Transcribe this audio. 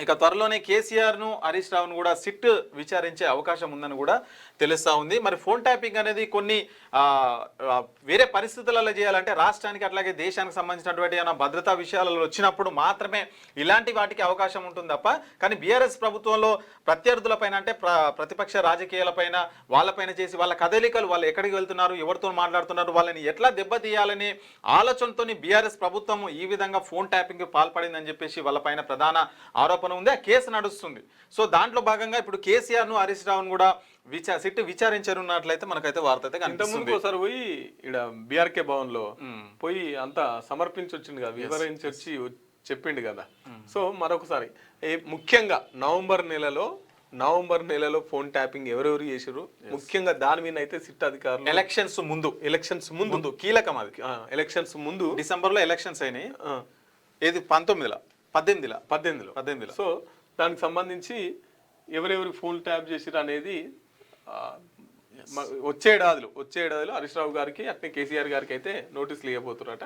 ఇక త్వరలోనే కేసీఆర్ను హరీష్ రావును కూడా సిట్ విచారించే అవకాశం ఉందని కూడా తెలుస్తూ ఉంది. మరి ఫోన్ ట్యాపింగ్ అనేది కొన్ని వేరే పరిస్థితులలో చేయాలంటే రాష్ట్రానికి అట్లాగే దేశానికి సంబంధించినటువంటి ఏమైనా భద్రతా విషయాలలో వచ్చినప్పుడు మాత్రమే ఇలాంటి వాటికి అవకాశం ఉంటుంది తప్ప, కానీ బీఆర్ఎస్ ప్రభుత్వంలో ప్రత్యర్థులపైన అంటే ప్రతిపక్ష రాజకీయాలపైన వాళ్ళపైన చేసి వాళ్ళ కదలికలు వాళ్ళు ఎక్కడికి వెళ్తున్నారు, ఎవరితో మాట్లాడుతున్నారు, వాళ్ళని ఎట్లా దెబ్బతీయాలని ఆలోచనతో బీఆర్ఎస్ ప్రభుత్వం ఈ విధంగా ఫోన్ ట్యాపింగ్ పాల్పడిందని చెప్పేసి వాళ్ళపైన ప్రధాన ఆరోపణ ఉంది. ఆ కేసు నడుస్తుంది. సో దాంట్లో భాగంగా ఇప్పుడు కేసీఆర్ ను హరీష్ రావును కూడా సిట్ విచారించనున్నట్లయితే మనకైతే వార్త అయితే ఇంతకుముందు ఒకసారి పోయి ఇక్కడ బీఆర్కే భవన్ లో పోయి అంతా సమర్పించి వచ్చింది కదా, వివరించి వచ్చి చెప్పిండు కదా. సో మరొకసారి ముఖ్యంగా నవంబర్ నెలలో ఫోన్ ట్యాపింగ్ ఎవరెవరు చేసారు, ముఖ్యంగా దాని మీద అయితే సిట్ అధికారులు ఎలక్షన్స్ ముందు కీలకం అది. ఎలక్షన్స్ ముందు డిసెంబర్ లో ఎలక్షన్స్ అయినాయి. ఏది 18. సో దానికి సంబంధించి ఎవరెవరు ఫోన్ ట్యాప్ చేసిరు అనేది వచ్చే ఏడాదిలో హరీష్ రావు గారికి అట్నే కేసీఆర్ గారికి అయితే నోటీసులు ఇవ్వబోతున్నట.